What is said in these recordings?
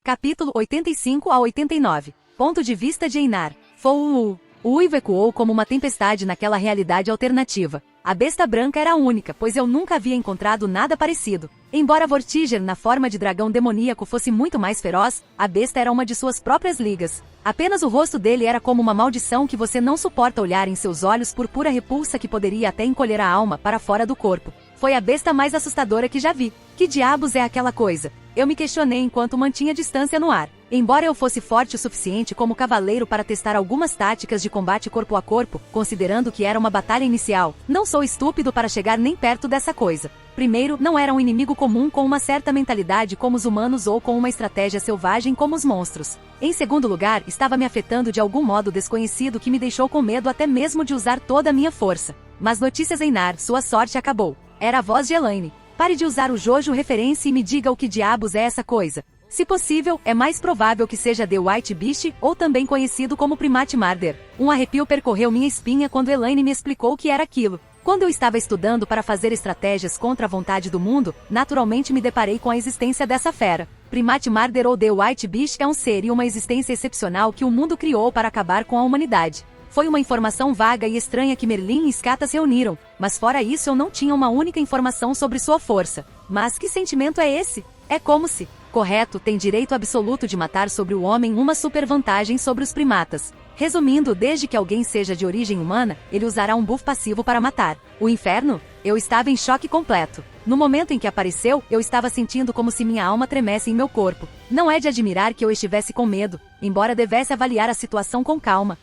Capítulo 85 a 89. Ponto de vista de Einar. O uivo ecoou como uma tempestade naquela realidade alternativa. A besta branca era a única, pois eu nunca havia encontrado nada parecido. Embora Vortiger, na forma de dragão demoníaco, fosse muito mais feroz, a besta era uma de suas próprias ligas. Apenas o rosto dele era como uma maldição que você não suporta olhar em seus olhos por pura repulsa que poderia até encolher a alma para fora do corpo. Foi a besta mais assustadora que já vi. Que diabos é aquela coisa? Eu me questionei enquanto mantinha distância no ar. Embora eu fosse forte o suficiente como cavaleiro para testar algumas táticas de combate corpo a corpo, considerando que era uma batalha inicial, não sou estúpido para chegar nem perto dessa coisa. Primeiro, não era um inimigo comum com uma certa mentalidade como os humanos ou com uma estratégia selvagem como os monstros. Em segundo lugar, estava me afetando de algum modo desconhecido que me deixou com medo até mesmo de usar toda a minha força. Mas notícias, Einar, sua sorte acabou. Era a voz de Elaine. Pare de usar o Jojo referência e me diga o que diabos é essa coisa. Se possível, é mais provável que seja The White Beast, ou também conhecido como Primate Marder. Um arrepio percorreu minha espinha quando Elaine me explicou o que era aquilo. Quando eu estava estudando para fazer estratégias contra a vontade do mundo, naturalmente me deparei com a existência dessa fera. Primate Marder ou The White Beast é um ser e uma existência excepcional que o mundo criou para acabar com a humanidade. Foi uma informação vaga e estranha que Merlin e Skata se uniram, mas fora isso eu não tinha uma única informação sobre sua força. Mas que sentimento é esse? É como se, correto, tem direito absoluto de matar sobre o homem uma supervantagem sobre os primatas. Resumindo, desde que alguém seja de origem humana, ele usará um buff passivo para matar. O inferno? Eu estava em choque completo. No momento em que apareceu, eu estava sentindo como se minha alma tremesse em meu corpo. Não é de admirar que eu estivesse com medo, embora devesse avaliar a situação com calma.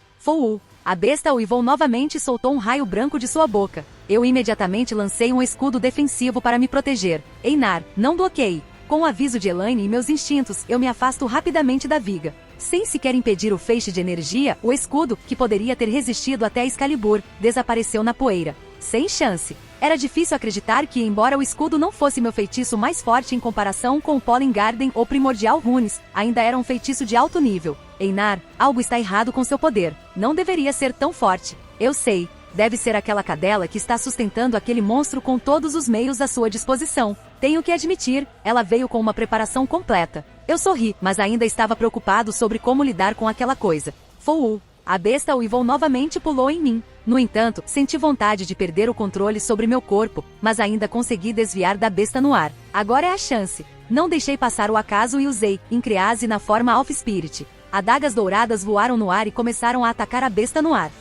A besta uivou novamente e soltou um raio branco de sua boca. Eu imediatamente lancei um escudo defensivo para me proteger. Einar, não bloqueie. Com o aviso de Elaine e meus instintos, eu me afasto rapidamente da viga. Sem sequer impedir o feixe de energia, o escudo, que poderia ter resistido até Excalibur, desapareceu na poeira. Sem chance. Era difícil acreditar que, embora o escudo não fosse meu feitiço mais forte em comparação com o Pollen Garden ou Primordial Runes, ainda era um feitiço de alto nível. Einar, algo está errado com seu poder. Não deveria ser tão forte. Eu sei. Deve ser aquela cadela que está sustentando aquele monstro com todos os meios à sua disposição. Tenho que admitir, ela veio com uma preparação completa. Eu sorri, mas ainda estava preocupado sobre como lidar com aquela coisa. A besta uivou novamente e pulou em mim. No entanto, senti vontade de perder o controle sobre meu corpo, mas ainda consegui desviar da besta no ar. Agora é a chance. Não deixei passar o acaso e usei, Increase na forma Alpha Spirit. Adagas douradas voaram no ar e começaram a atacar a besta no ar.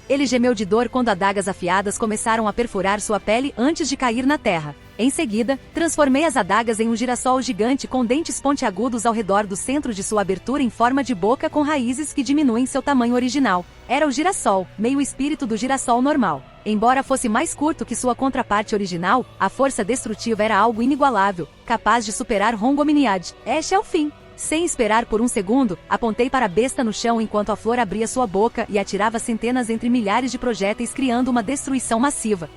Ele gemeu de dor quando adagas afiadas começaram a perfurar sua pele antes de cair na terra. Em seguida, transformei as adagas em um girassol gigante com dentes pontiagudos ao redor do centro de sua abertura em forma de boca com raízes que diminuem seu tamanho original. Era o girassol, meio espírito do girassol normal. Embora fosse mais curto que sua contraparte original, a força destrutiva era algo inigualável, capaz de superar Rongominiad. Este é o fim. Sem esperar por um segundo, apontei para a besta no chão enquanto a flor abria sua boca e atirava centenas entre milhares de projéteis criando uma destruição massiva.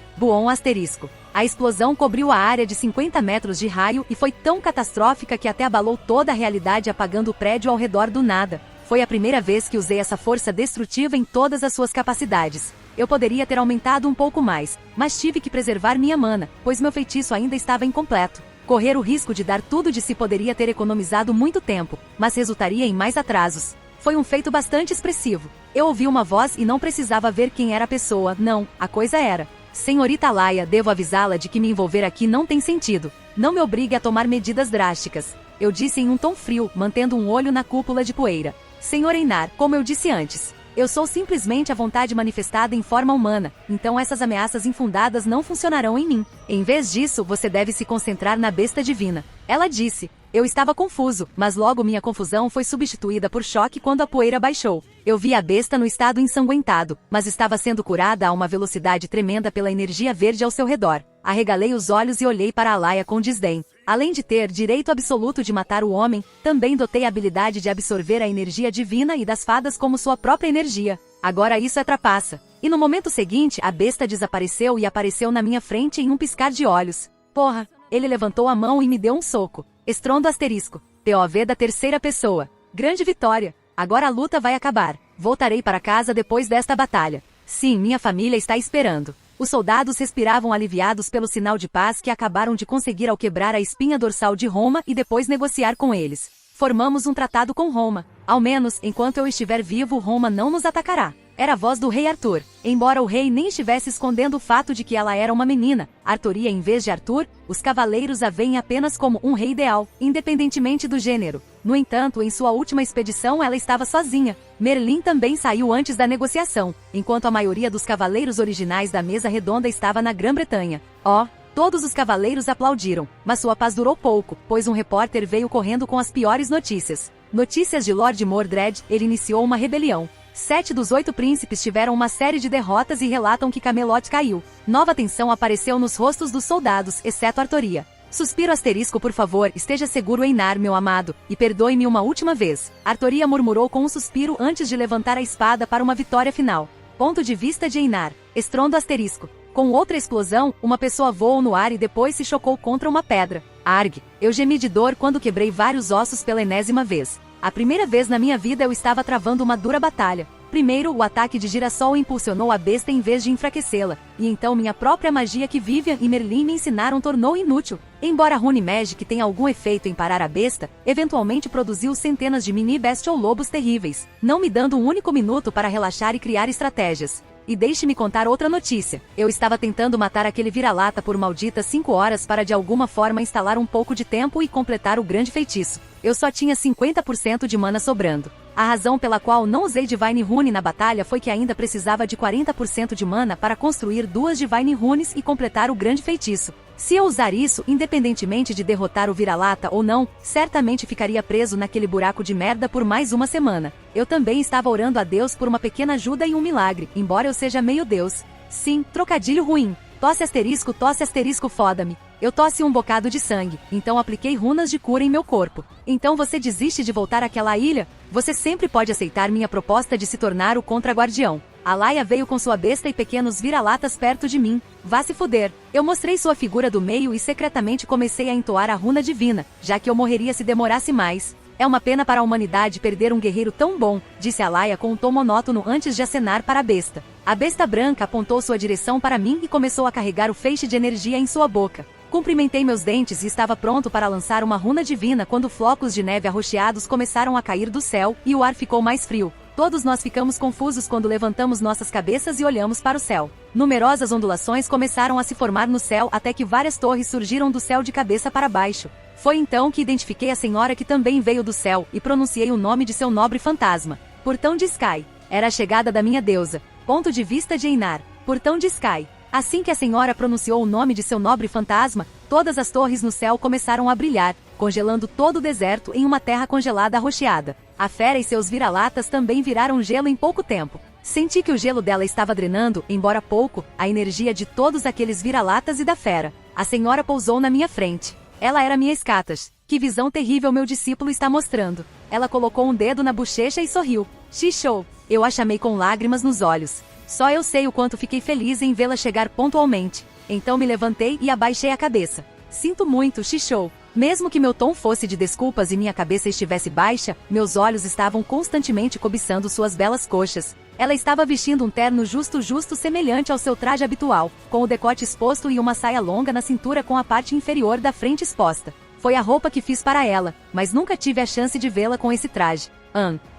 A explosão cobriu a área de 50 metros de raio e foi tão catastrófica que até abalou toda a realidade apagando o prédio ao redor do nada. Foi a primeira vez que usei essa força destrutiva em todas as suas capacidades. Eu poderia ter aumentado um pouco mais, mas tive que preservar minha mana, pois meu feitiço ainda estava incompleto. Correr o risco de dar tudo de si poderia ter economizado muito tempo, mas resultaria em mais atrasos. Foi um feito bastante expressivo. Eu ouvi uma voz e não precisava ver quem era a pessoa, não, a coisa era. Senhorita Laia, devo avisá-la de que me envolver aqui não tem sentido. Não me obrigue a tomar medidas drásticas. Eu disse em um tom frio, mantendo um olho na cúpula de poeira. Senhor Einar, como eu disse antes, eu sou simplesmente a vontade manifestada em forma humana, então essas ameaças infundadas não funcionarão em mim. Em vez disso, você deve se concentrar na besta divina. Ela disse. Eu estava confuso, mas logo minha confusão foi substituída por choque quando a poeira baixou. Eu vi a besta no estado ensanguentado, mas estava sendo curada a uma velocidade tremenda pela energia verde ao seu redor. Arregalei os olhos e olhei para Alaia com desdém. Além de ter direito absoluto de matar o homem, também dotei a habilidade de absorver a energia divina e das fadas como sua própria energia. Agora isso é trapaça. E no momento seguinte, a besta desapareceu e apareceu na minha frente em um piscar de olhos. Porra! Ele levantou a mão e me deu um soco. Estrondo asterisco. POV da terceira pessoa. Grande vitória. Agora a luta vai acabar. Voltarei para casa depois desta batalha. Sim, minha família está esperando. Os soldados respiravam aliviados pelo sinal de paz que acabaram de conseguir ao quebrar a espinha dorsal de Roma e depois negociar com eles. Formamos um tratado com Roma. Ao menos, enquanto eu estiver vivo, Roma não nos atacará. Era a voz do rei Arthur. Embora o rei nem estivesse escondendo o fato de que ela era uma menina, Arthuria em vez de Arthur, os cavaleiros a veem apenas como um rei ideal, independentemente do gênero. No entanto, em sua última expedição ela estava sozinha. Merlin também saiu antes da negociação, enquanto a maioria dos cavaleiros originais da mesa redonda estava na Grã-Bretanha. Todos os cavaleiros aplaudiram, mas sua paz durou pouco, pois um repórter veio correndo com as piores notícias. Notícias de Lord Mordred, ele iniciou uma rebelião. 7 dos 8 príncipes tiveram uma série de derrotas e relatam que Camelot caiu. Nova tensão apareceu nos rostos dos soldados, exceto Arthuria. Suspiro asterisco, por favor, esteja seguro, Einar, meu amado, e perdoe-me uma última vez. Arthuria murmurou com um suspiro antes de levantar a espada para uma vitória final. Ponto de vista de Einar. Estrondo asterisco. Com outra explosão, uma pessoa voou no ar e depois se chocou contra uma pedra. Arg! Eu gemi de dor quando quebrei vários ossos pela enésima vez. A primeira vez na minha vida eu estava travando uma dura batalha. Primeiro, o ataque de girassol impulsionou a besta em vez de enfraquecê-la, e então minha própria magia que Vivian e Merlin me ensinaram tornou inútil. Embora Rune Magic tenha algum efeito em parar a besta, eventualmente produziu centenas de mini-bestial lobos terríveis, não me dando um único minuto para relaxar e criar estratégias. E deixe-me contar outra notícia. Eu estava tentando matar aquele vira-lata por malditas 5 horas para de alguma forma instalar um pouco de tempo e completar o grande feitiço. Eu só tinha 50% de mana sobrando. A razão pela qual não usei Divine Rune na batalha foi que ainda precisava de 40% de mana para construir 2 Divine Runes e completar o grande feitiço. Se eu usar isso, independentemente de derrotar o vira-lata ou não, certamente ficaria preso naquele buraco de merda por mais uma semana. Eu também estava orando a Deus por uma pequena ajuda e um milagre, embora eu seja meio Deus. Sim, trocadilho ruim. Tosse asterisco, foda-me. Eu tosse um bocado de sangue, então apliquei runas de cura em meu corpo. Então você desiste de voltar àquela ilha? Você sempre pode aceitar minha proposta de se tornar o contra-guardião. Alaia veio com sua besta e pequenos vira-latas perto de mim. Vá se fuder. Eu mostrei sua figura do meio e secretamente comecei a entoar a runa divina, já que eu morreria se demorasse mais. É uma pena para a humanidade perder um guerreiro tão bom, disse Alaia com um tom monótono antes de acenar para a besta. A besta branca apontou sua direção para mim e começou a carregar o feixe de energia em sua boca. Cumprimentei meus dentes e estava pronto para lançar uma runa divina quando flocos de neve arroxeados começaram a cair do céu e o ar ficou mais frio. Todos nós ficamos confusos quando levantamos nossas cabeças e olhamos para o céu. Numerosas ondulações começaram a se formar no céu até que várias torres surgiram do céu de cabeça para baixo. Foi então que identifiquei a senhora que também veio do céu e pronunciei o nome de seu nobre fantasma. Portão de Sky. Era a chegada da minha deusa. Ponto de vista de Einar. Portão de Sky. Assim que a senhora pronunciou o nome de seu nobre fantasma, todas as torres no céu começaram a brilhar, congelando todo o deserto em uma terra congelada arroxeada. A fera e seus vira-latas também viraram gelo em pouco tempo. Senti que o gelo dela estava drenando, embora pouco, a energia de todos aqueles vira-latas e da fera. A senhora pousou na minha frente. Ela era minha Scathach. Que visão terrível meu discípulo está mostrando. Ela colocou um dedo na bochecha e sorriu. Xixou. Eu a chamei com lágrimas nos olhos. Só eu sei o quanto fiquei feliz em vê-la chegar pontualmente. Então me levantei e abaixei a cabeça. Sinto muito, xixou. Mesmo que meu tom fosse de desculpas e minha cabeça estivesse baixa, meus olhos estavam constantemente cobiçando suas belas coxas. Ela estava vestindo um terno justo semelhante ao seu traje habitual, com o decote exposto e uma saia longa na cintura com a parte inferior da frente exposta. Foi a roupa que fiz para ela, mas nunca tive a chance de vê-la com esse traje.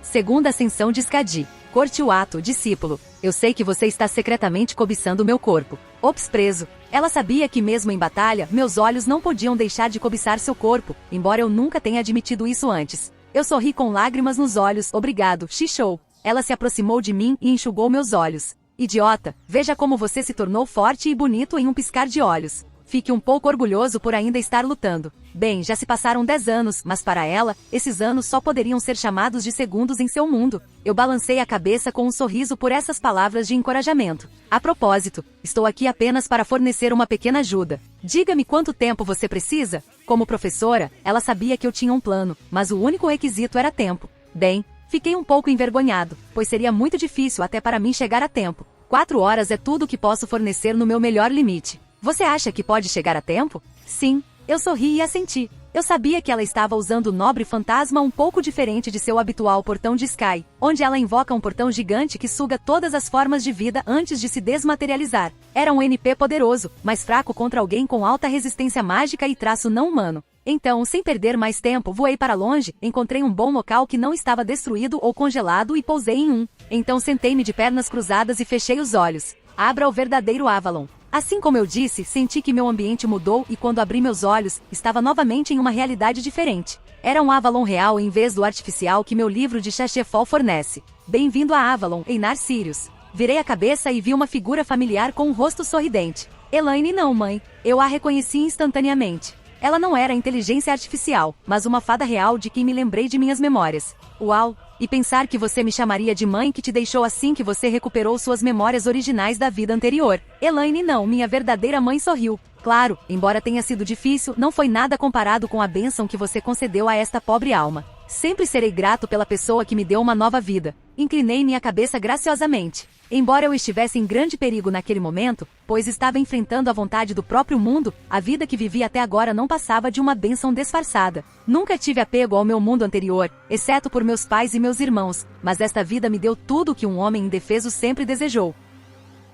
Segunda ascensão de Skadi. Corte o ato, discípulo. Eu sei que você está secretamente cobiçando meu corpo. Ops, preso. Ela sabia que mesmo em batalha, meus olhos não podiam deixar de cobiçar seu corpo, embora eu nunca tenha admitido isso antes. Eu sorri com lágrimas nos olhos, obrigado, xixou. Ela se aproximou de mim e enxugou meus olhos. Idiota, veja como você se tornou forte e bonito em um piscar de olhos. Fique um pouco orgulhoso por ainda estar lutando. Bem, já se passaram 10 anos, mas para ela, esses anos só poderiam ser chamados de segundos em seu mundo. Eu balancei a cabeça com um sorriso por essas palavras de encorajamento. A propósito, estou aqui apenas para fornecer uma pequena ajuda. Diga-me quanto tempo você precisa? Como professora, ela sabia que eu tinha um plano, mas o único requisito era tempo. Bem, fiquei um pouco envergonhado, pois seria muito difícil até para mim chegar a tempo. 4 horas é tudo o que posso fornecer no meu melhor limite. Você acha que pode chegar a tempo? Sim, eu sorri e assenti. Eu sabia que ela estava usando o nobre fantasma um pouco diferente de seu habitual portão de Sky, onde ela invoca um portão gigante que suga todas as formas de vida antes de se desmaterializar. Era um NP poderoso, mas fraco contra alguém com alta resistência mágica e traço não humano. Então, sem perder mais tempo, voei para longe, encontrei um bom local que não estava destruído ou congelado e pousei em um. Então sentei-me de pernas cruzadas e fechei os olhos. Abra o verdadeiro Avalon. Assim como eu disse, senti que meu ambiente mudou e quando abri meus olhos, estava novamente em uma realidade diferente. Era um Avalon real em vez do artificial que meu livro de Shachefol fornece. Bem-vindo a Avalon, Einar Sirius. Virei a cabeça e vi uma figura familiar com um rosto sorridente. Elaine não, mãe. Eu a reconheci instantaneamente. Ela não era inteligência artificial, mas uma fada real de quem me lembrei de minhas memórias. Uau! E pensar que você me chamaria de mãe que te deixou assim que você recuperou suas memórias originais da vida anterior. Elaine não, minha verdadeira mãe sorriu. Claro, embora tenha sido difícil, não foi nada comparado com a bênção que você concedeu a esta pobre alma. Sempre serei grato pela pessoa que me deu uma nova vida. Inclinei minha cabeça graciosamente. Embora eu estivesse em grande perigo naquele momento, pois estava enfrentando a vontade do próprio mundo, a vida que vivi até agora não passava de uma bênção disfarçada. Nunca tive apego ao meu mundo anterior, exceto por meus pais e meus irmãos, mas esta vida me deu tudo o que um homem indefeso sempre desejou.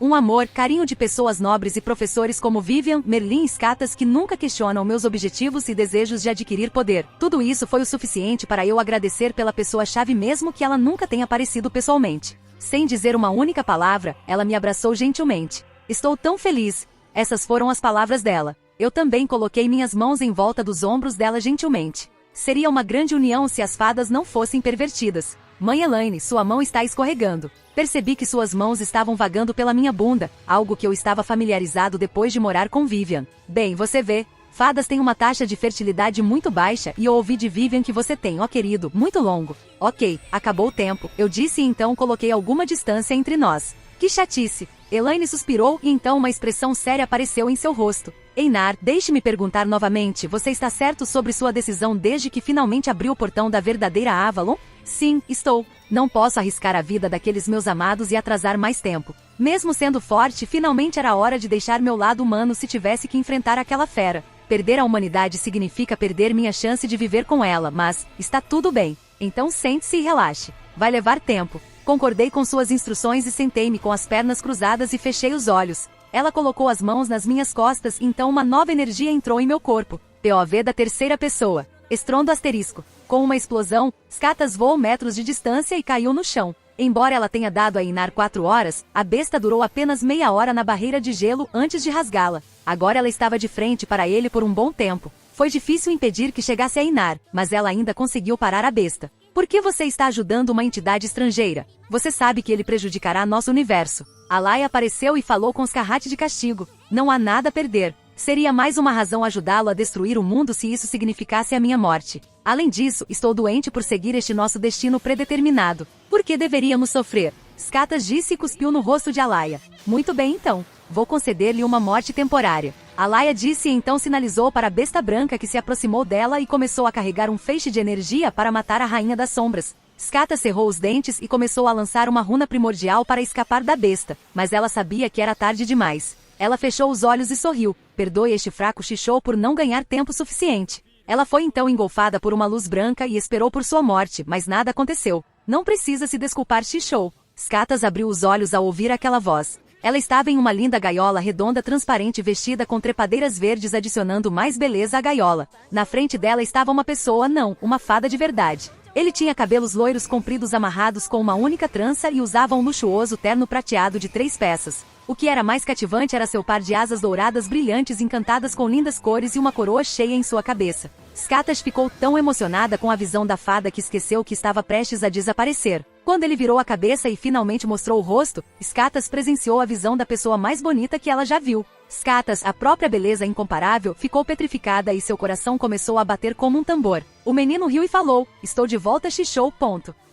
Um amor, carinho de pessoas nobres e professores como Vivian, Merlin e Scatas que nunca questionam meus objetivos e desejos de adquirir poder. Tudo isso foi o suficiente para eu agradecer pela pessoa-chave mesmo que ela nunca tenha aparecido pessoalmente. Sem dizer uma única palavra, ela me abraçou gentilmente. Estou tão feliz. Essas foram as palavras dela. Eu também coloquei minhas mãos em volta dos ombros dela gentilmente. Seria uma grande união se as fadas não fossem pervertidas. Mãe Elaine, sua mão está escorregando. Percebi que suas mãos estavam vagando pela minha bunda, algo que eu estava familiarizado depois de morar com Vivian. Bem, você vê, fadas têm uma taxa de fertilidade muito baixa e eu ouvi de Vivian que você tem, ó querido, muito longo. Ok, acabou o tempo, eu disse e então coloquei alguma distância entre nós. Que chatice! Elaine suspirou e então uma expressão séria apareceu em seu rosto. Einar, deixe-me perguntar novamente, você está certo sobre sua decisão desde que finalmente abriu o portão da verdadeira Avalon? Sim, estou. Não posso arriscar a vida daqueles meus amados e atrasar mais tempo. Mesmo sendo forte, finalmente era hora de deixar meu lado humano se tivesse que enfrentar aquela fera. Perder a humanidade significa perder minha chance de viver com ela, mas está tudo bem. Então sente-se e relaxe. Vai levar tempo. Concordei com suas instruções e sentei-me com as pernas cruzadas e fechei os olhos. Ela colocou as mãos nas minhas costas e então uma nova energia entrou em meu corpo. POV da terceira pessoa. Estrondo asterisco. Com uma explosão, Scatas voou metros de distância e caiu no chão. Embora ela tenha dado a Einar 4 horas, a besta durou apenas meia hora na barreira de gelo antes de rasgá-la. Agora ela estava de frente para ele por um bom tempo. Foi difícil impedir que chegasse a Einar, mas ela ainda conseguiu parar a besta. Por que você está ajudando uma entidade estrangeira? Você sabe que ele prejudicará nosso universo. Alai apareceu e falou com os Carrate de castigo. Não há nada a perder. Seria mais uma razão ajudá-lo a destruir o mundo se isso significasse a minha morte. Além disso, estou doente por seguir este nosso destino predeterminado. Por que deveríamos sofrer? Scatas disse e cuspiu no rosto de Alaya. Muito bem então. Vou conceder-lhe uma morte temporária. Alaya disse e então sinalizou para a besta branca que se aproximou dela e começou a carregar um feixe de energia para matar a Rainha das Sombras. Scatas cerrou os dentes e começou a lançar uma runa primordial para escapar da besta, mas ela sabia que era tarde demais. Ela fechou os olhos e sorriu. Perdoe este fraco Shishou por não ganhar tempo suficiente. Ela foi então engolfada por uma luz branca e esperou por sua morte, mas nada aconteceu. Não precisa se desculpar, Shishou. Scatas abriu os olhos ao ouvir aquela voz. Ela estava em uma linda gaiola redonda transparente vestida com trepadeiras verdes adicionando mais beleza à gaiola. Na frente dela estava uma pessoa, não, uma fada de verdade. Ele tinha cabelos loiros compridos amarrados com uma única trança e usava um luxuoso terno prateado de 3 peças. O que era mais cativante era seu par de asas douradas brilhantes encantadas com lindas cores e uma coroa cheia em sua cabeça. Scatas ficou tão emocionada com a visão da fada que esqueceu que estava prestes a desaparecer. Quando ele virou a cabeça e finalmente mostrou o rosto, Scatas presenciou a visão da pessoa mais bonita que ela já viu. Scatas, a própria beleza incomparável, ficou petrificada e seu coração começou a bater como um tambor. O menino riu e falou, estou de volta Shishou.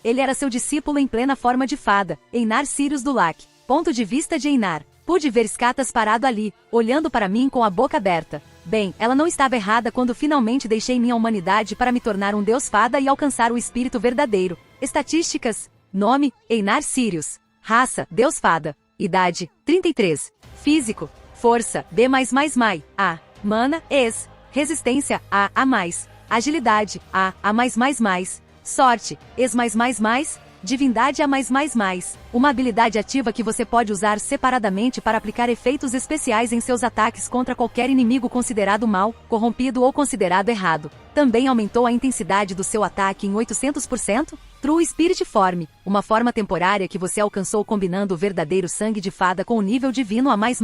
Ele era seu discípulo em plena forma de fada, Einar Sirius Dulac. Ponto de vista de Einar. Pude ver Scatas parado ali, olhando para mim com a boca aberta. Bem, ela não estava errada quando finalmente deixei minha humanidade para me tornar um deus fada e alcançar o espírito verdadeiro. Estatísticas. Nome, Einar Sirius. Raça, deus fada. Idade, 33. Físico, força, B+++, A. Mana, Resistência, A+. Agilidade, A mais. Sorte, ES mais. Divindade A mais. Uma habilidade ativa que você pode usar separadamente para aplicar efeitos especiais em seus ataques contra qualquer inimigo considerado mal, corrompido ou considerado errado. Também aumentou a intensidade do seu ataque em 800%. True Spirit Form, uma forma temporária que você alcançou combinando o verdadeiro sangue de fada com o nível divino A mais.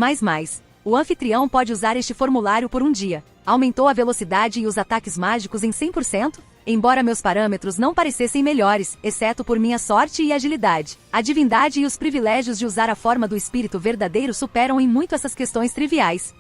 O anfitrião pode usar este formulário por um dia. Aumentou a velocidade e os ataques mágicos em 100%. Embora meus parâmetros não parecessem melhores, exceto por minha sorte e agilidade, a divindade e os privilégios de usar a forma do espírito verdadeiro superam em muito essas questões triviais.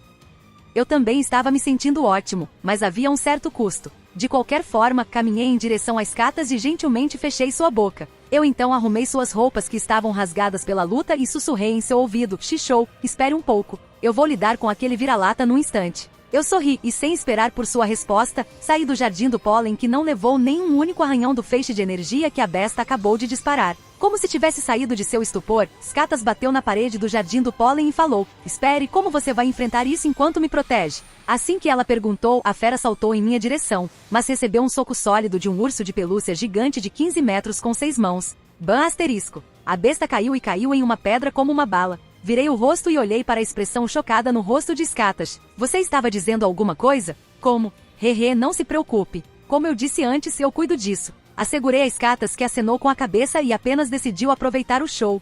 Eu também estava me sentindo ótimo, mas havia um certo custo. De qualquer forma, caminhei em direção às Catas e gentilmente fechei sua boca. Eu então arrumei suas roupas que estavam rasgadas pela luta e sussurrei em seu ouvido: Xixou, espere um pouco. Eu vou lidar com aquele vira-lata num instante. Eu sorri e, sem esperar por sua resposta, saí do jardim do pólen que não levou nem um único arranhão do feixe de energia que a besta acabou de disparar. Como se tivesse saído de seu estupor, Skatas bateu na parede do jardim do pólen e falou: Espere, como você vai enfrentar isso enquanto me protege? Assim que ela perguntou, a fera saltou em minha direção, mas recebeu um soco sólido de um urso de pelúcia gigante de 15 metros com 6 mãos. Ban asterisco. A besta caiu em uma pedra como uma bala. Virei o rosto e olhei para a expressão chocada no rosto de Skatas. Você estava dizendo alguma coisa? Como? Não se preocupe. Como eu disse antes, eu cuido disso. Assegurei a Skatas, que acenou com a cabeça e apenas decidiu aproveitar o show.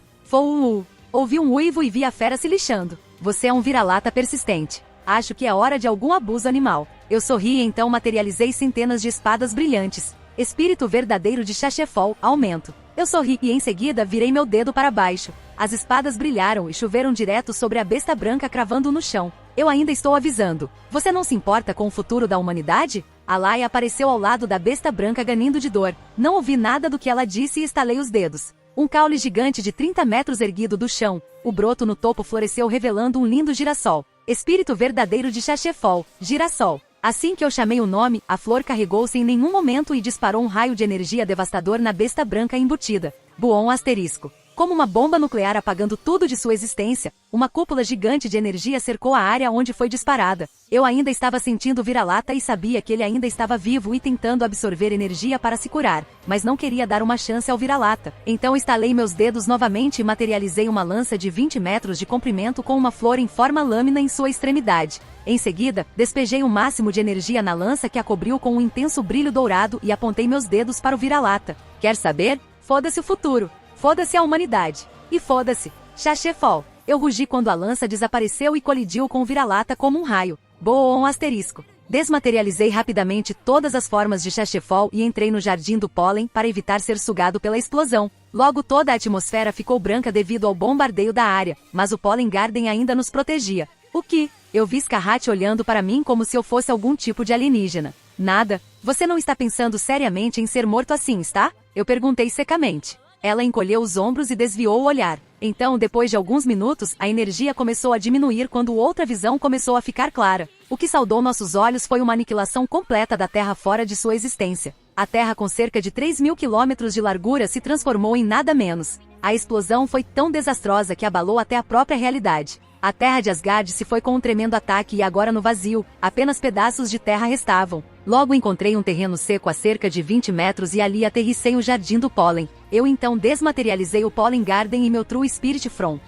Ouvi um uivo e vi a fera se lixando. Você é um vira-lata persistente. Acho que é hora de algum abuso animal. Eu sorri e então materializei centenas de espadas brilhantes. Espírito verdadeiro de Shashefol, aumento. Eu sorri e em seguida virei meu dedo para baixo. As espadas brilharam e choveram direto sobre a besta branca, cravando no chão. Eu ainda estou avisando. Você não se importa com o futuro da humanidade? Alaya apareceu ao lado da besta branca ganindo de dor. Não ouvi nada do que ela disse e estalei os dedos. Um caule gigante de 30 metros erguido do chão. O broto no topo floresceu revelando um lindo girassol. Espírito verdadeiro de Shashefol, girassol. Assim que eu chamei o nome, a flor carregou-se em nenhum momento e disparou um raio de energia devastador na besta branca embutida. Buon asterisco. Como uma bomba nuclear apagando tudo de sua existência, uma cúpula gigante de energia cercou a área onde foi disparada. Eu ainda estava sentindo o vira-lata e sabia que ele ainda estava vivo e tentando absorver energia para se curar, mas não queria dar uma chance ao vira-lata. Então estalei meus dedos novamente e materializei uma lança de 20 metros de comprimento com uma flor em forma lâmina em sua extremidade. Em seguida, despejei o máximo de energia na lança que a cobriu com um intenso brilho dourado e apontei meus dedos para o vira-lata. Quer saber? Foda-se o futuro. Foda-se a humanidade. E foda-se. Shashefol. Eu rugi quando a lança desapareceu e colidiu com o vira-lata como um raio. Boon asterisco. Desmaterializei rapidamente todas as formas de Shashefol e entrei no jardim do pólen para evitar ser sugado pela explosão. Logo toda a atmosfera ficou branca devido ao bombardeio da área, mas o Pollen Garden ainda nos protegia. O que? Eu vi Scarrat olhando para mim como se eu fosse algum tipo de alienígena. Nada. Você não está pensando seriamente em ser morto assim, está? Eu perguntei secamente. Ela encolheu os ombros e desviou o olhar. Então, depois de alguns minutos, a energia começou a diminuir quando outra visão começou a ficar clara. O que saudou nossos olhos foi uma aniquilação completa da Terra fora de sua existência. A Terra, com cerca de 3.000 quilômetros de largura, se transformou em nada menos. A explosão foi tão desastrosa que abalou até a própria realidade. A Terra de Asgard se foi com um tremendo ataque e agora no vazio, apenas pedaços de terra restavam. Logo encontrei um terreno seco a cerca de 20 metros e ali aterrissei o Jardim do Pólen. Eu então desmaterializei o Pollen Garden e meu True Spirit From.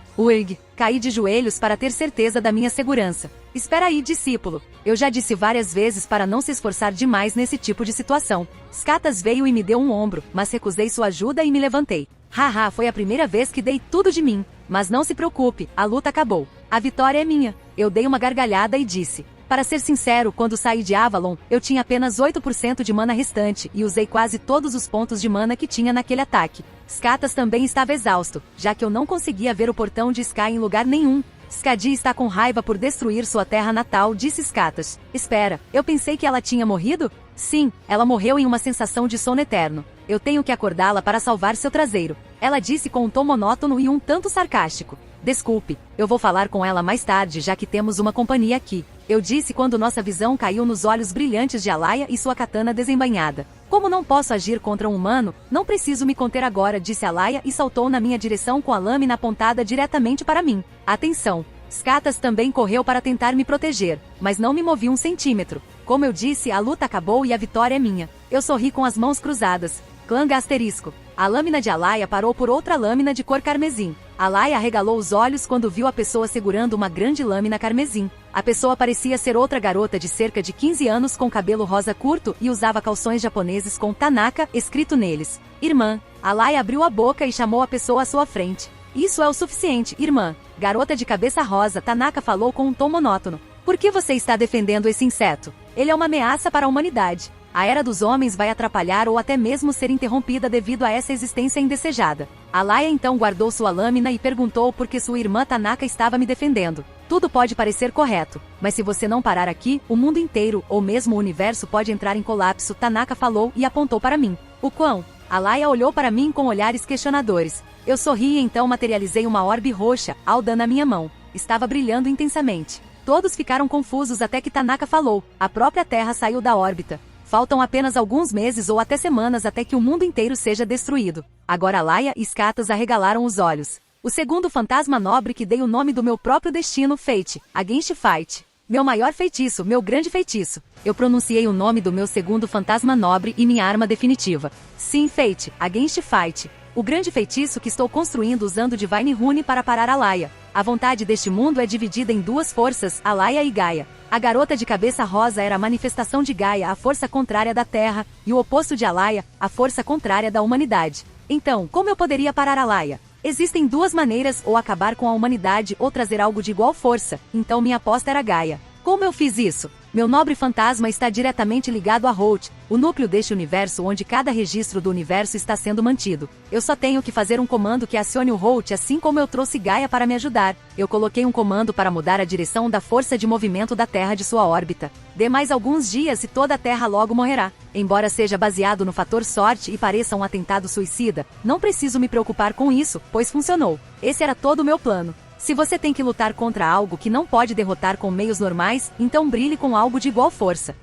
Caí de joelhos para ter certeza da minha segurança. Espera aí, discípulo. Eu já disse várias vezes para não se esforçar demais nesse tipo de situação. Skatas veio e me deu um ombro, mas recusei sua ajuda e me levantei. Haha, foi a primeira vez que dei tudo de mim. Mas não se preocupe, a luta acabou. A vitória é minha. Eu dei uma gargalhada e disse. Para ser sincero, quando saí de Avalon, eu tinha apenas 8% de mana restante e usei quase todos os pontos de mana que tinha naquele ataque. Skatas também estava exausto, já que eu não conseguia ver o portão de Sky em lugar nenhum. Skadi está com raiva por destruir sua terra natal, disse Skatas. Espera, eu pensei que ela tinha morrido? Sim, ela morreu em uma sensação de sono eterno. Eu tenho que acordá-la para salvar seu traseiro. Ela disse com um tom monótono e um tanto sarcástico. Desculpe, eu vou falar com ela mais tarde já que temos uma companhia aqui. Eu disse quando nossa visão caiu nos olhos brilhantes de Alaya e sua katana desembainhada. Como não posso agir contra um humano, não preciso me conter agora, disse Alaya e saltou na minha direção com a lâmina apontada diretamente para mim. Atenção! Skatas também correu para tentar me proteger, mas não me movi um centímetro. Como eu disse, a luta acabou e a vitória é minha. Eu sorri com as mãos cruzadas. Clã asterisco. A lâmina de Alaya parou por outra lâmina de cor carmesim. Alaya arregalou os olhos quando viu a pessoa segurando uma grande lâmina carmesim. A pessoa parecia ser outra garota de cerca de 15 anos com cabelo rosa curto e usava calções japoneses com Tanaka escrito neles. Irmã. Alaya abriu a boca e chamou a pessoa à sua frente. Isso é o suficiente, irmã. Garota de cabeça rosa, Tanaka falou com um tom monótono. Por que você está defendendo esse inseto? Ele é uma ameaça para a humanidade. A era dos homens vai atrapalhar ou até mesmo ser interrompida devido a essa existência indesejada. Alaya então guardou sua lâmina e perguntou por que sua irmã Tanaka estava me defendendo. Tudo pode parecer correto, mas se você não parar aqui, o mundo inteiro, ou mesmo o universo pode entrar em colapso, Tanaka falou e apontou para mim. O quão? Alaya olhou para mim com olhares questionadores. Eu sorri e então materializei uma orbe roxa, Alda na minha mão. Estava brilhando intensamente. Todos ficaram confusos até que Tanaka falou. A própria Terra saiu da órbita. Faltam apenas alguns meses ou até semanas até que o mundo inteiro seja destruído. Agora Alaya e Skatas arregalaram os olhos. O segundo fantasma nobre que dei o nome do meu próprio destino, Fate, Against Fight. Meu maior feitiço, meu grande feitiço. Eu pronunciei o nome do meu segundo fantasma nobre e minha arma definitiva. Sim, Fate, Against Fight. O grande feitiço que estou construindo usando Divine Rune para parar Alaya. A vontade deste mundo é dividida em duas forças, Alaya e Gaia. A garota de cabeça rosa era a manifestação de Gaia, a força contrária da Terra, e o oposto de Alaya, a força contrária da humanidade. Então, como eu poderia parar Alaya? Existem duas maneiras, ou acabar com a humanidade ou trazer algo de igual força, então minha aposta era Gaia. Como eu fiz isso? Meu nobre fantasma está diretamente ligado a Holt, o núcleo deste universo onde cada registro do universo está sendo mantido. Eu só tenho que fazer um comando que acione o Holt assim como eu trouxe Gaia para me ajudar. Eu coloquei um comando para mudar a direção da força de movimento da Terra de sua órbita. Dê mais alguns dias e toda a Terra logo morrerá. Embora seja baseado no fator sorte e pareça um atentado suicida, não preciso me preocupar com isso, pois funcionou. Esse era todo o meu plano. Se você tem que lutar contra algo que não pode derrotar com meios normais, então brilhe com algo de igual força.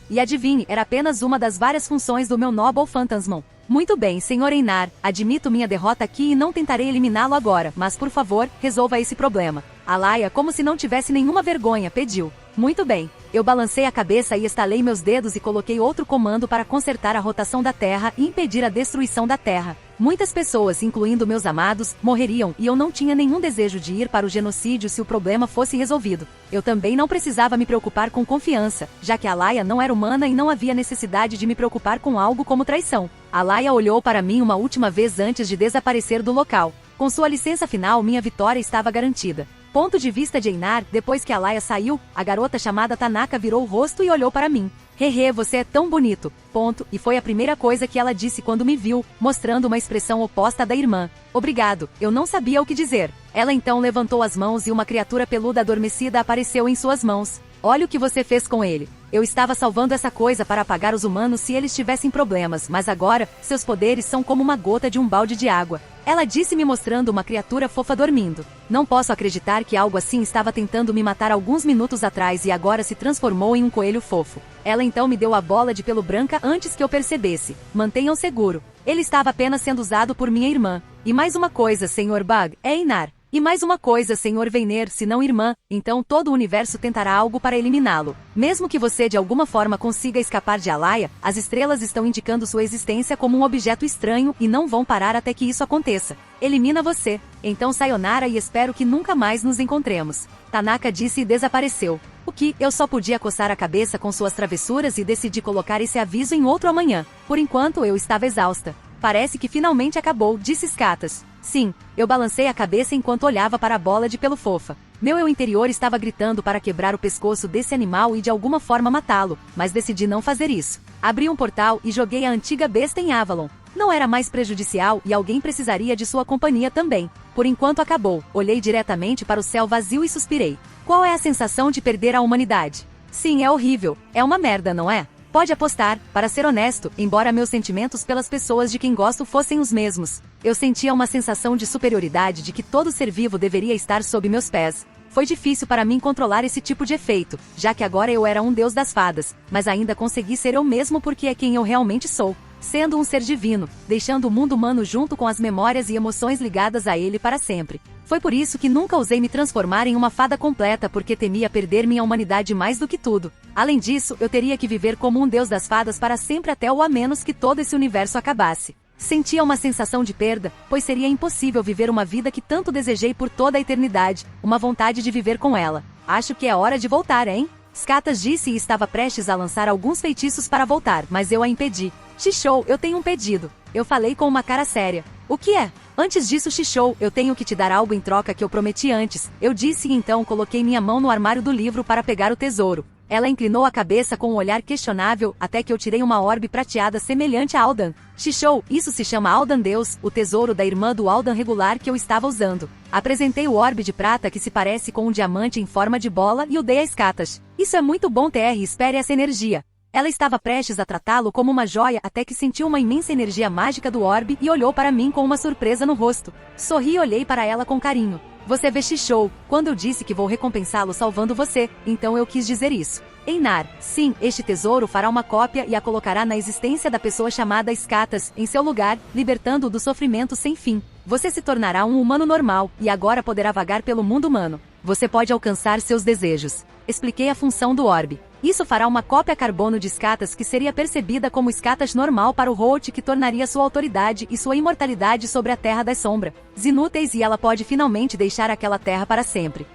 E adivinhe, era apenas uma das várias funções do meu Noble Phantasmon. Muito bem, Sr. Einar, admito minha derrota aqui e não tentarei eliminá-lo agora, mas por favor, resolva esse problema. Alaya, como se não tivesse nenhuma vergonha, pediu. Muito bem. Eu balancei a cabeça e estalei meus dedos e coloquei outro comando para consertar a rotação da Terra e impedir a destruição da Terra. Muitas pessoas, incluindo meus amados, morreriam e eu não tinha nenhum desejo de ir para o genocídio se o problema fosse resolvido. Eu também não precisava me preocupar com confiança, já que Alaya não era humana e não havia necessidade de me preocupar com algo como traição. Alaya olhou para mim uma última vez antes de desaparecer do local. Com sua licença final, minha vitória estava garantida. Ponto de vista de Einar, depois que Alaya saiu, a garota chamada Tanaka virou o rosto e olhou para mim. Hehe, você é tão bonito. Ponto, e foi a primeira coisa que ela disse quando me viu, mostrando uma expressão oposta à da irmã. Obrigado, eu não sabia o que dizer. Ela então levantou as mãos e uma criatura peluda adormecida apareceu em suas mãos. Olha o que você fez com ele. Eu estava salvando essa coisa para apagar os humanos se eles tivessem problemas, mas agora, seus poderes são como uma gota de um balde de água. Ela disse me mostrando uma criatura fofa dormindo. Não posso acreditar que algo assim estava tentando me matar alguns minutos atrás e agora se transformou em um coelho fofo. Ela então me deu a bola de pelo branca antes que eu percebesse. Mantenham seguro. Ele estava apenas sendo usado por minha irmã. E mais uma coisa, Sr. Bug, é Einar. E mais uma coisa, Sr. Veiner, se não irmã, então todo o universo tentará algo para eliminá-lo. Mesmo que você de alguma forma consiga escapar de Alaya, as estrelas estão indicando sua existência como um objeto estranho e não vão parar até que isso aconteça. Elimina você. Então sayonara e espero que nunca mais nos encontremos. Tanaka disse e desapareceu. O que? Eu só podia coçar a cabeça com suas travessuras e decidi colocar esse aviso em outro amanhã. Por enquanto eu estava exausta. Parece que finalmente acabou, disse Skatas. Sim, eu balancei a cabeça enquanto olhava para a bola de pelo fofa. Meu eu interior estava gritando para quebrar o pescoço desse animal e de alguma forma matá-lo, mas decidi não fazer isso. Abri um portal e joguei a antiga besta em Avalon. Não era mais prejudicial e alguém precisaria de sua companhia também. Por enquanto acabou, olhei diretamente para o céu vazio e suspirei. Qual é a sensação de perder a humanidade? Sim, é horrível, é uma merda, não é? Pode apostar, para ser honesto, embora meus sentimentos pelas pessoas de quem gosto fossem os mesmos. Eu sentia uma sensação de superioridade de que todo ser vivo deveria estar sob meus pés. Foi difícil para mim controlar esse tipo de efeito, já que agora eu era um deus das fadas, mas ainda consegui ser eu mesmo porque é quem eu realmente sou. sendo um ser divino, deixando o mundo humano junto com as memórias e emoções ligadas a ele para sempre. Foi por isso que nunca ousei me transformar em uma fada completa, porque temia perder minha humanidade mais do que tudo. Além disso, eu teria que viver como um deus das fadas para sempre até ou a menos que todo esse universo acabasse. Sentia uma sensação de perda, pois seria impossível viver uma vida que tanto desejei por toda a eternidade, uma vontade de viver com ela. Acho que é hora de voltar, hein? Scatas disse e estava prestes a lançar alguns feitiços para voltar, mas eu a impedi. Shishou, eu tenho um pedido. Eu falei com uma cara séria. O que é? Antes disso, Shishou, eu tenho que te dar algo em troca que eu prometi antes. Eu disse e então coloquei minha mão no armário do livro para pegar o tesouro. Ela inclinou a cabeça com um olhar questionável, até que eu tirei uma orbe prateada semelhante a Aldan. Shishou, isso se chama Aldan Deus, o tesouro da irmã do Aldan regular que eu estava usando. Apresentei o orbe de prata que se parece com um diamante em forma de bola e o dei a Scatas. Isso é muito bom, TR, espere essa energia. Ela estava prestes a tratá-lo como uma joia até que sentiu uma imensa energia mágica do orbe e olhou para mim com uma surpresa no rosto. Sorri e olhei para ela com carinho. Você vê, Shishou, quando eu disse que vou recompensá-lo salvando você, então eu quis dizer isso. Einar, sim, este tesouro fará uma cópia e a colocará na existência da pessoa chamada Scatas, em seu lugar, libertando-o do sofrimento sem fim. Você se tornará um humano normal, e agora poderá vagar pelo mundo humano. Você pode alcançar seus desejos. Expliquei a função do orbe. Isso fará uma cópia carbono de Scatas que seria percebida como Scatas normal para o Holt, que tornaria sua autoridade e sua imortalidade sobre a Terra das Sombras inúteis, e ela pode finalmente deixar aquela terra para sempre.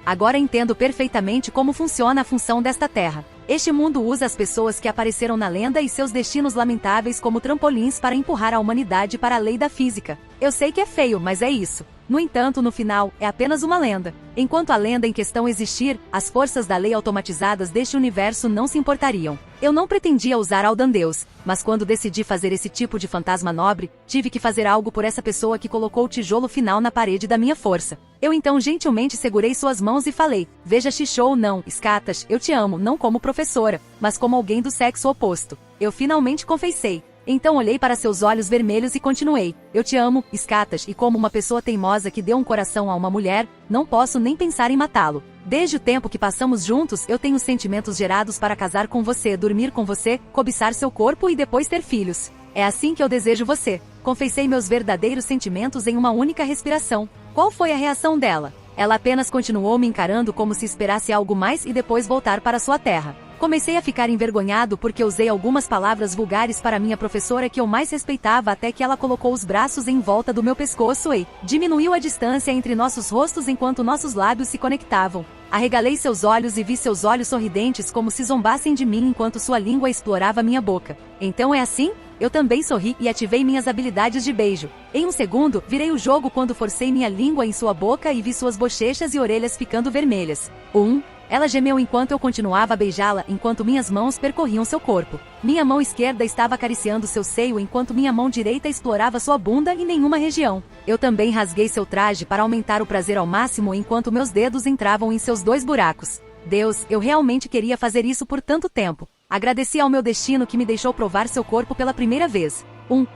Agora entendo perfeitamente como funciona a função desta terra. Este mundo usa as pessoas que apareceram na lenda e seus destinos lamentáveis como trampolins para empurrar a humanidade para a lei da física. Eu sei que é feio, mas é isso. No entanto, no final, é apenas uma lenda. Enquanto a lenda em questão existir, as forças da lei automatizadas deste universo não se importariam. Eu não pretendia usar Aldan Deus, mas quando decidi fazer esse tipo de fantasma nobre, tive que fazer algo por essa pessoa que colocou o tijolo final na parede da minha força. Eu então gentilmente segurei suas mãos e falei, veja Shishou, não, Scatas, eu te amo, não como professora, mas como alguém do sexo oposto. Eu finalmente confessei. Então olhei para seus olhos vermelhos e continuei. Eu te amo, Scatas, e como uma pessoa teimosa que deu um coração a uma mulher, não posso nem pensar em matá-lo. Desde o tempo que passamos juntos, eu tenho sentimentos gerados para casar com você, dormir com você, cobiçar seu corpo e depois ter filhos. É assim que eu desejo você. Confessei meus verdadeiros sentimentos em uma única respiração. Qual foi a reação dela? Ela apenas continuou me encarando como se esperasse algo mais e depois voltar para sua terra. Comecei a ficar envergonhado porque usei algumas palavras vulgares para minha professora que eu mais respeitava, até que ela colocou os braços em volta do meu pescoço e diminuiu a distância entre nossos rostos enquanto nossos lábios se conectavam. Arregalei seus olhos e vi seus olhos sorridentes como se zombassem de mim enquanto sua língua explorava minha boca. Então é assim? Eu também sorri e ativei minhas habilidades de beijo. Em um segundo, virei o jogo quando forcei minha língua em sua boca e vi suas bochechas e orelhas ficando vermelhas. Ela gemeu enquanto eu continuava a beijá-la, enquanto minhas mãos percorriam seu corpo. Minha mão esquerda estava acariciando seu seio enquanto minha mão direita explorava sua bunda e nenhuma região. Eu também rasguei seu traje para aumentar o prazer ao máximo enquanto meus dedos entravam em seus 2 buracos. Deus, eu realmente queria fazer isso por tanto tempo. Agradeci ao meu destino que me deixou provar seu corpo pela primeira vez.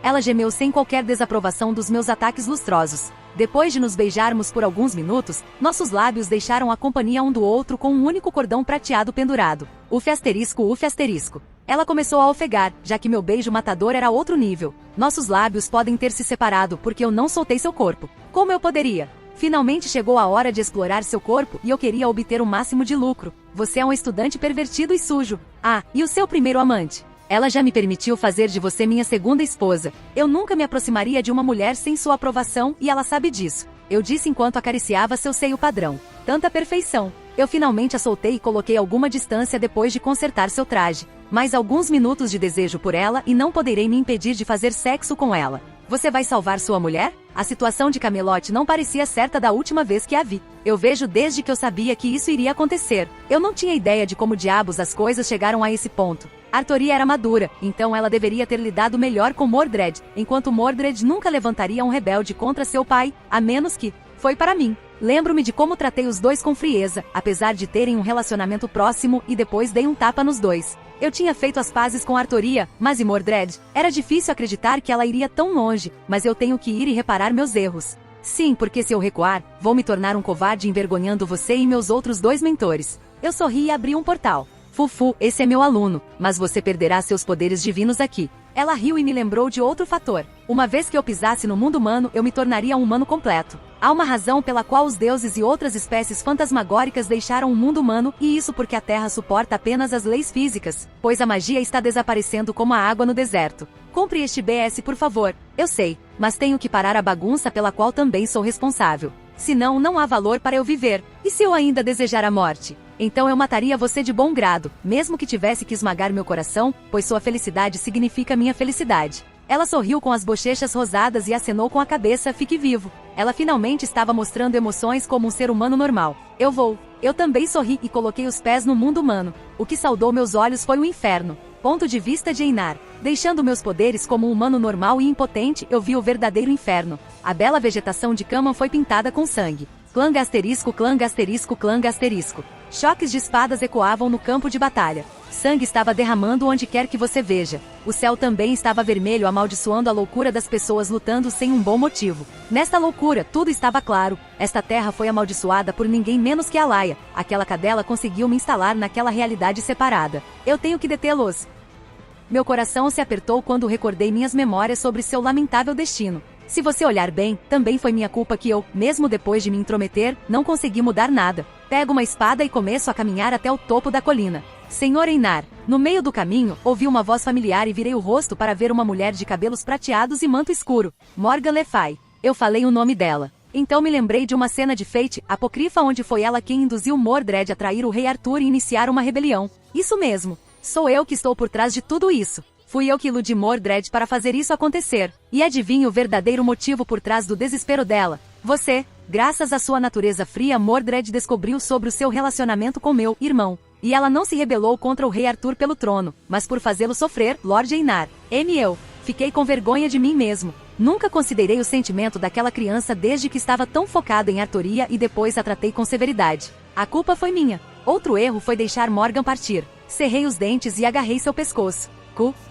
Ela gemeu sem qualquer desaprovação dos meus ataques lustrosos. Depois de nos beijarmos por alguns minutos, nossos lábios deixaram a companhia um do outro com um único cordão prateado pendurado. Uf asterisco. Ela começou a ofegar, já que meu beijo matador era outro nível. Nossos lábios podem ter se separado porque eu não soltei seu corpo. Como eu poderia? Finalmente chegou a hora de explorar seu corpo e eu queria obter o máximo de lucro. Você é um estudante pervertido e sujo. E o seu primeiro amante? Ela já me permitiu fazer de você minha segunda esposa. Eu nunca me aproximaria de uma mulher sem sua aprovação e ela sabe disso. Eu disse enquanto acariciava seu seio padrão. Tanta perfeição. Eu finalmente a soltei e coloquei alguma distância depois de consertar seu traje. Mais alguns minutos de desejo por ela e não poderei me impedir de fazer sexo com ela. Você vai salvar sua mulher? A situação de Camelot não parecia certa da última vez que a vi. Eu vejo desde que eu sabia que isso iria acontecer. Eu não tinha ideia de como diabos as coisas chegaram a esse ponto. Artoria era madura, então ela deveria ter lidado melhor com Mordred, enquanto Mordred nunca levantaria um rebelde contra seu pai, a menos que foi para mim. Lembro-me de como tratei os dois com frieza, apesar de terem um relacionamento próximo, e depois dei um tapa nos dois. Eu tinha feito as pazes com Artoria, mas e Mordred? Era difícil acreditar que ela iria tão longe, mas eu tenho que ir e reparar meus erros. Sim, porque se eu recuar, vou me tornar um covarde envergonhando você e meus outros 2 mentores. Eu sorri e abri um portal. Fufu, esse é meu aluno, mas você perderá seus poderes divinos aqui. Ela riu e me lembrou de outro fator. Uma vez que eu pisasse no mundo humano, eu me tornaria um humano completo. Há uma razão pela qual os deuses e outras espécies fantasmagóricas deixaram o mundo humano, e isso porque a Terra suporta apenas as leis físicas, pois a magia está desaparecendo como a água no deserto. Compre este BS, por favor. Eu sei, mas tenho que parar a bagunça pela qual também sou responsável. Senão, não há valor para eu viver. E se eu ainda desejar a morte? Então eu mataria você de bom grado, mesmo que tivesse que esmagar meu coração, pois sua felicidade significa minha felicidade. Ela sorriu com as bochechas rosadas e acenou com a cabeça, fique vivo. Ela finalmente estava mostrando emoções como um ser humano normal. Eu vou. Eu também sorri e coloquei os pés no mundo humano. O que saudou meus olhos foi o inferno. Ponto de vista de Einar. Deixando meus poderes como um humano normal e impotente, eu vi o verdadeiro inferno. A bela vegetação de Kaman foi pintada com sangue. Clã asterisco, clã asterisco, clã asterisco. Choques de espadas ecoavam no campo de batalha. Sangue estava derramando onde quer que você veja. O céu também estava vermelho, amaldiçoando a loucura das pessoas lutando sem um bom motivo. Nesta loucura, tudo estava claro. Esta terra foi amaldiçoada por ninguém menos que Alaya. Aquela cadela conseguiu me instalar naquela realidade separada. Eu tenho que detê-los. Meu coração se apertou quando recordei minhas memórias sobre seu lamentável destino. Se você olhar bem, também foi minha culpa que eu, mesmo depois de me intrometer, não consegui mudar nada. Pego uma espada e começo a caminhar até o topo da colina. Senhor Einar, no meio do caminho, ouvi uma voz familiar e virei o rosto para ver uma mulher de cabelos prateados e manto escuro. Morgan Le Fay. Eu falei o nome dela. Então me lembrei de uma cena de Fate apócrifa onde foi ela quem induziu Mordred a trair o rei Arthur e iniciar uma rebelião. Isso mesmo. Sou eu que estou por trás de tudo isso. Fui eu que iludi Mordred para fazer isso acontecer. E adivinhe o verdadeiro motivo por trás do desespero dela. Você. Graças à sua natureza fria, Mordred descobriu sobre o seu relacionamento com meu irmão. E ela não se rebelou contra o rei Arthur pelo trono, mas por fazê-lo sofrer, Lord Einar. Eu. Fiquei com vergonha de mim mesmo. Nunca considerei o sentimento daquela criança desde que estava tão focado em Artoria e depois a tratei com severidade. A culpa foi minha. Outro erro foi deixar Morgan partir. Cerrei os dentes e agarrei seu pescoço.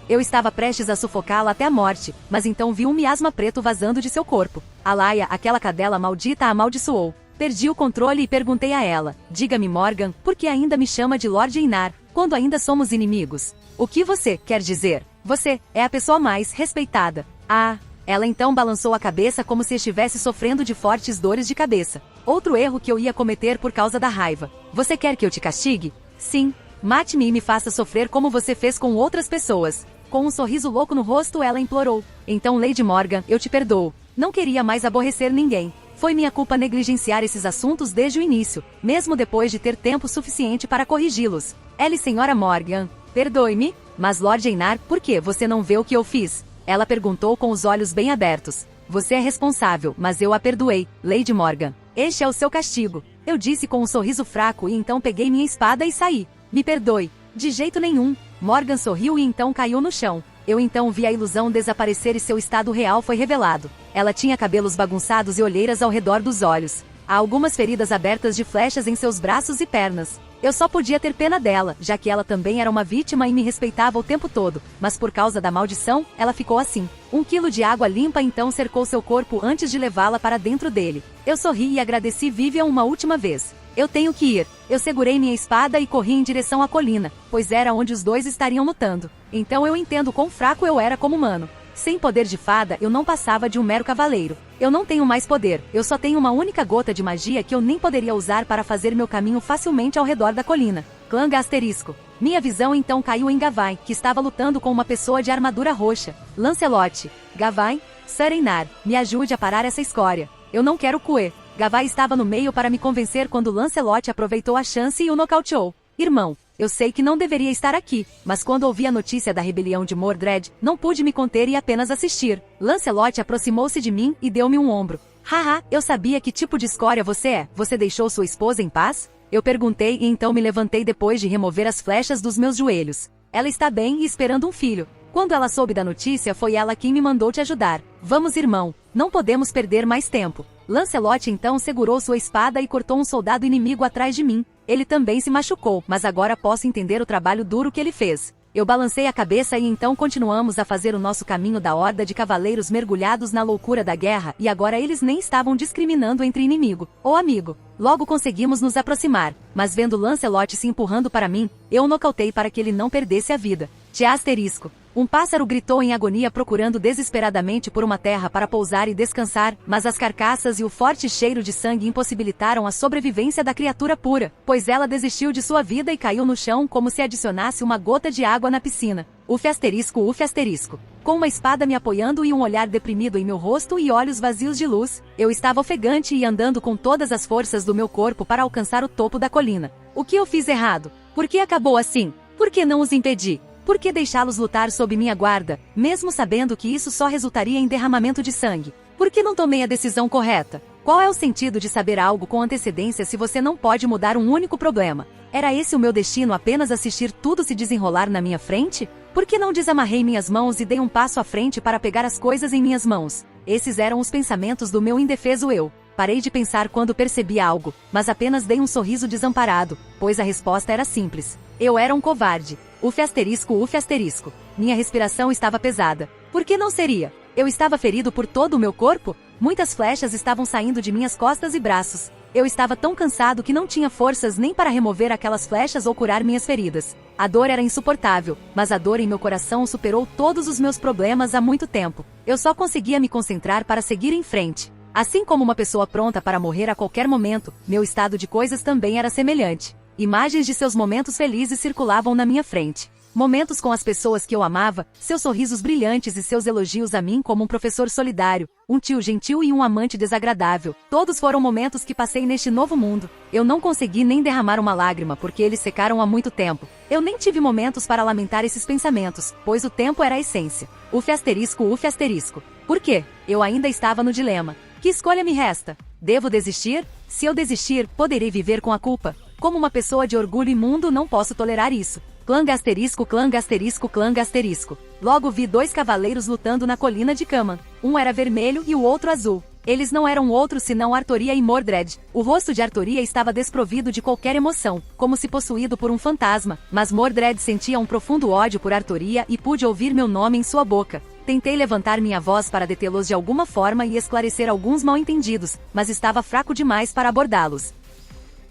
Eu estava prestes a sufocá-la até a morte, mas então vi um miasma preto vazando de seu corpo. Alaya, aquela cadela maldita, a amaldiçoou. Perdi o controle e perguntei a ela, diga-me Morgan, por que ainda me chama de Lord Einar, quando ainda somos inimigos? O que você quer dizer? Você é a pessoa mais respeitada. Ah, ela então balançou a cabeça como se estivesse sofrendo de fortes dores de cabeça. Outro erro que eu ia cometer por causa da raiva. Você quer que eu te castigue? Sim. Mate-me e me faça sofrer como você fez com outras pessoas. Com um sorriso louco no rosto, ela implorou. Então, Lady Morgan, eu te perdoo. Não queria mais aborrecer ninguém. Foi minha culpa negligenciar esses assuntos desde o início, mesmo depois de ter tempo suficiente para corrigi-los. Senhora Morgan, perdoe-me, mas Lord Einar, por que você não vê o que eu fiz? Ela perguntou com os olhos bem abertos. Você é responsável, mas eu a perdoei, Lady Morgan. Este é o seu castigo. Eu disse com um sorriso fraco e então peguei minha espada e saí. Me perdoe. De jeito nenhum. Morgan sorriu e então caiu no chão. Eu então vi a ilusão desaparecer e seu estado real foi revelado. Ela tinha cabelos bagunçados e olheiras ao redor dos olhos. Há algumas feridas abertas de flechas em seus braços e pernas. Eu só podia ter pena dela, já que ela também era uma vítima e me respeitava o tempo todo, mas por causa da maldição, ela ficou assim. 1 quilo de água limpa então cercou seu corpo antes de levá-la para dentro dele. Eu sorri e agradeci Vivian uma última vez. Eu tenho que ir. Eu segurei minha espada e corri em direção à colina, pois era onde os dois estariam lutando. Então eu entendo quão fraco eu era como humano. Sem poder de fada, eu não passava de um mero cavaleiro. Eu não tenho mais poder, eu só tenho uma única gota de magia que eu nem poderia usar para fazer meu caminho facilmente ao redor da colina. Clã asterisco. Minha visão então caiu em Gavain, que estava lutando com uma pessoa de armadura roxa. Lancelot. Gavain, Sir Einar, me ajude a parar essa escória. Eu não quero Cue. Gavain estava no meio para me convencer quando Lancelot aproveitou a chance e o nocauteou. Irmão, eu sei que não deveria estar aqui, mas quando ouvi a notícia da rebelião de Mordred, não pude me conter e apenas assistir. Lancelot aproximou-se de mim e deu-me um ombro. Haha, eu sabia que tipo de escória você é. Você deixou sua esposa em paz? Eu perguntei e então me levantei depois de remover as flechas dos meus joelhos. Ela está bem e esperando um filho. Quando ela soube da notícia, foi ela quem me mandou te ajudar. Vamos, irmão. Não podemos perder mais tempo. Lancelot então segurou sua espada e cortou um soldado inimigo atrás de mim. Ele também se machucou, mas agora posso entender o trabalho duro que ele fez. Eu balancei a cabeça e então continuamos a fazer o nosso caminho da horda de cavaleiros mergulhados na loucura da guerra, e agora eles nem estavam discriminando entre inimigo ou amigo. Logo conseguimos nos aproximar, mas vendo Lancelot se empurrando para mim, eu o nocautei para que ele não perdesse a vida. Tia asterisco. Um pássaro gritou em agonia procurando desesperadamente por uma terra para pousar e descansar, mas as carcaças e o forte cheiro de sangue impossibilitaram a sobrevivência da criatura pura, pois ela desistiu de sua vida e caiu no chão como se adicionasse uma gota de água na piscina. Uf asterisco, uf asterisco. Com uma espada me apoiando e um olhar deprimido em meu rosto e olhos vazios de luz, eu estava ofegante e andando com todas as forças do meu corpo para alcançar o topo da colina. O que eu fiz errado? Por que acabou assim? Por que não os impedi? Por que deixá-los lutar sob minha guarda, mesmo sabendo que isso só resultaria em derramamento de sangue? Por que não tomei a decisão correta? Qual é o sentido de saber algo com antecedência se você não pode mudar um único problema? Era esse o meu destino, apenas assistir tudo se desenrolar na minha frente? Por que não desamarrei minhas mãos e dei um passo à frente para pegar as coisas em minhas mãos? Esses eram os pensamentos do meu indefeso eu. Parei de pensar quando percebi algo, mas apenas dei um sorriso desamparado, pois a resposta era simples. Eu era um covarde. Uf asterisco, uf asterisco. Minha respiração estava pesada. Por que não seria? Eu estava ferido por todo o meu corpo? Muitas flechas estavam saindo de minhas costas e braços. Eu estava tão cansado que não tinha forças nem para remover aquelas flechas ou curar minhas feridas. A dor era insuportável, mas a dor em meu coração superou todos os meus problemas há muito tempo. Eu só conseguia me concentrar para seguir em frente. Assim como uma pessoa pronta para morrer a qualquer momento, meu estado de coisas também era semelhante. Imagens de seus momentos felizes circulavam na minha frente. Momentos com as pessoas que eu amava, seus sorrisos brilhantes e seus elogios a mim como um professor solidário, um tio gentil e um amante desagradável. Todos foram momentos que passei neste novo mundo. Eu não consegui nem derramar uma lágrima porque eles secaram há muito tempo. Eu nem tive momentos para lamentar esses pensamentos, pois o tempo era a essência. Uf asterisco, uf asterisco. Por quê? Eu ainda estava no dilema. Que escolha me resta? Devo desistir? Se eu desistir, poderei viver com a culpa. Como uma pessoa de orgulho imundo, não posso tolerar isso. Clã asterisco, clã asterisco, clã asterisco. Logo vi dois cavaleiros lutando na colina de Kaman. Um era vermelho e o outro azul. Eles não eram outros senão Artoria e Mordred. O rosto de Artoria estava desprovido de qualquer emoção, como se possuído por um fantasma, mas Mordred sentia um profundo ódio por Artoria e pude ouvir meu nome em sua boca. Tentei levantar minha voz para detê-los de alguma forma e esclarecer alguns mal-entendidos, mas estava fraco demais para abordá-los.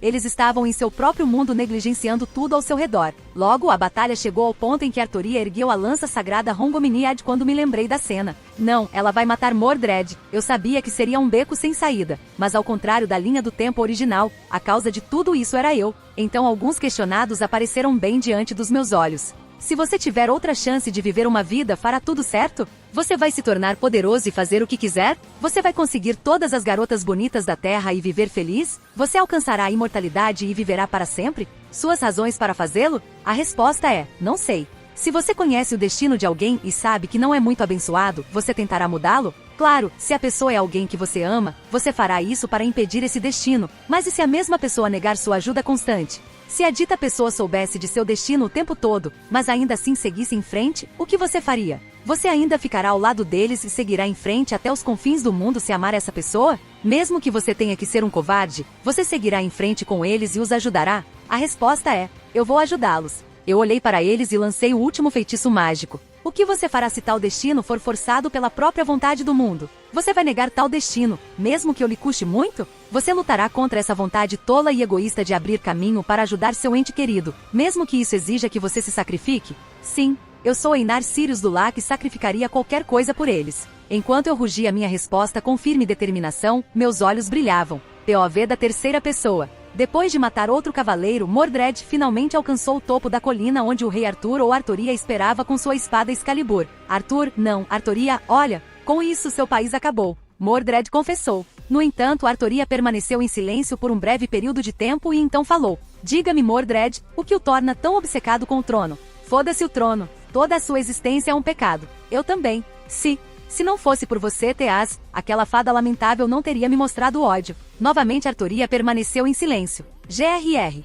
Eles estavam em seu próprio mundo negligenciando tudo ao seu redor. Logo, a batalha chegou ao ponto em que Artoria ergueu a lança sagrada Rongominiad quando me lembrei da cena. Não, ela vai matar Mordred. Eu sabia que seria um beco sem saída, mas ao contrário da linha do tempo original, a causa de tudo isso era eu. Então alguns questionados apareceram bem diante dos meus olhos. Se você tiver outra chance de viver uma vida, fará tudo certo? Você vai se tornar poderoso e fazer o que quiser? Você vai conseguir todas as garotas bonitas da Terra e viver feliz? Você alcançará a imortalidade e viverá para sempre? Suas razões para fazê-lo? A resposta é, não sei. Se você conhece o destino de alguém e sabe que não é muito abençoado, você tentará mudá-lo? Claro, se a pessoa é alguém que você ama, você fará isso para impedir esse destino. Mas e se a mesma pessoa negar sua ajuda constante? Se a dita pessoa soubesse de seu destino o tempo todo, mas ainda assim seguisse em frente, o que você faria? Você ainda ficará ao lado deles e seguirá em frente até os confins do mundo se amar essa pessoa? Mesmo que você tenha que ser um covarde, você seguirá em frente com eles e os ajudará? A resposta é, eu vou ajudá-los. Eu olhei para eles e lancei o último feitiço mágico. O que você fará se tal destino for forçado pela própria vontade do mundo? Você vai negar tal destino, mesmo que eu lhe custe muito? Você lutará contra essa vontade tola e egoísta de abrir caminho para ajudar seu ente querido, mesmo que isso exija que você se sacrifique? Sim, eu sou Einar Sirius do Lac e sacrificaria qualquer coisa por eles. Enquanto eu rugia minha resposta com firme determinação, meus olhos brilhavam. POV da terceira pessoa. Depois de matar outro cavaleiro, Mordred finalmente alcançou o topo da colina onde o rei Arthur ou Artoria esperava com sua espada Excalibur. Arthur, não, Artoria, olha, com isso seu país acabou. Mordred confessou. No entanto, Artoria permaneceu em silêncio por um breve período de tempo e então falou. Diga-me, Mordred, o que o torna tão obcecado com o trono? Foda-se o trono. Toda a sua existência é um pecado. Eu também. Se não fosse por você, Teaz, aquela fada lamentável não teria me mostrado ódio. Novamente Artoria permaneceu em silêncio. GRR.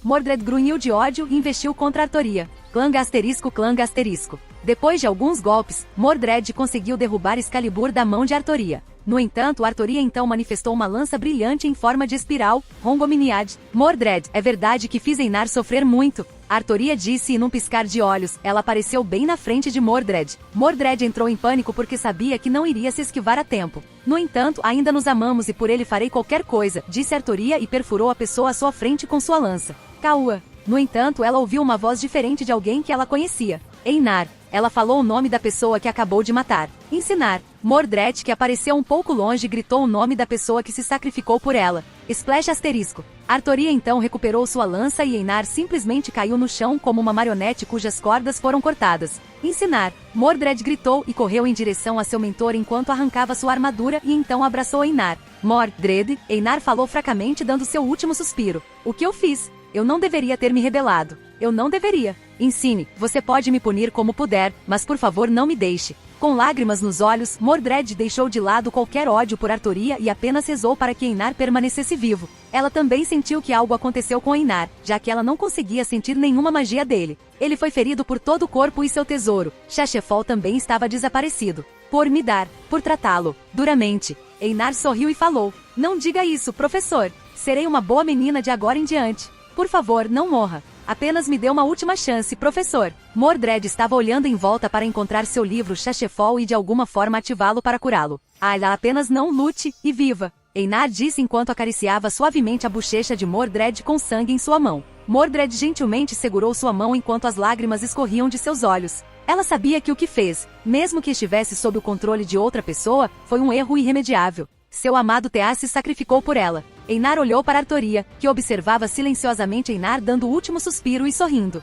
Mordred grunhiu de ódio e investiu contra Artoria. Clã asterisco. Depois de alguns golpes, Mordred conseguiu derrubar Excalibur da mão de Artoria. No entanto, Artoria então manifestou uma lança brilhante em forma de espiral, Rongominiad. Mordred, é verdade que fiz Einar sofrer muito. Artoria disse e num piscar de olhos, ela apareceu bem na frente de Mordred. Mordred entrou em pânico porque sabia que não iria se esquivar a tempo. No entanto, ainda nos amamos e por ele farei qualquer coisa, disse Artoria e perfurou a pessoa à sua frente com sua lança. Caua. No entanto, ela ouviu uma voz diferente de alguém que ela conhecia. Einar. Ela falou o nome da pessoa que acabou de matar. Ensinar. Mordred, que apareceu um pouco longe, gritou o nome da pessoa que se sacrificou por ela. Splash asterisco. Artoria então recuperou sua lança e Einar simplesmente caiu no chão como uma marionete cujas cordas foram cortadas. Ensinar. Mordred gritou e correu em direção a seu mentor enquanto arrancava sua armadura e então abraçou Einar. Mordred, Einar falou fracamente dando seu último suspiro. O que eu fiz? Eu não deveria ter me rebelado. Eu não deveria. Ensine, você pode me punir como puder, mas por favor não me deixe. Com lágrimas nos olhos, Mordred deixou de lado qualquer ódio por Artoria e apenas rezou para que Einar permanecesse vivo. Ela também sentiu que algo aconteceu com Einar, já que ela não conseguia sentir nenhuma magia dele. Ele foi ferido por todo o corpo e seu tesouro. Shashefal também estava desaparecido. Por me dar, por tratá-lo, duramente. Einar sorriu e falou, não diga isso, professor. Serei uma boa menina de agora em diante. Por favor, não morra. Apenas me dê uma última chance, professor. Mordred estava olhando em volta para encontrar seu livro Shashefal e de alguma forma ativá-lo para curá-lo. Ela apenas não lute, e viva. Einar disse enquanto acariciava suavemente a bochecha de Mordred com sangue em sua mão. Mordred gentilmente segurou sua mão enquanto as lágrimas escorriam de seus olhos. Ela sabia que o que fez, mesmo que estivesse sob o controle de outra pessoa, foi um erro irremediável. Seu amado Teá se sacrificou por ela. Einar olhou para Artoria, que observava silenciosamente Einar dando o último suspiro e sorrindo.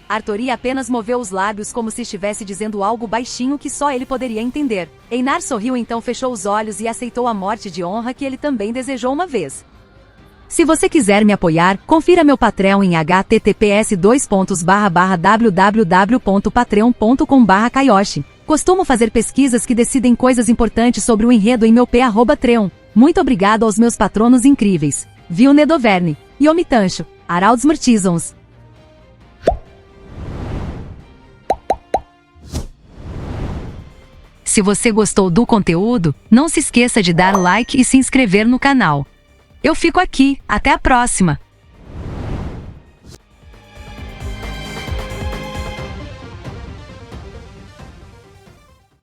Artoria apenas moveu os lábios como se estivesse dizendo algo baixinho que só ele poderia entender. Einar sorriu então fechou os olhos e aceitou a morte de honra que ele também desejou uma vez. Se você quiser me apoiar, confira meu Patreon em https://www.patreon.com/kaioshi. Costumo fazer pesquisas que decidem coisas importantes sobre o enredo em meu p@treon. Muito obrigado aos meus patronos incríveis. Vilne Doverne, Yomitancho, Araldos Murtisons. Se você gostou do conteúdo, não se esqueça de dar like e se inscrever no canal. Eu fico aqui, até a próxima!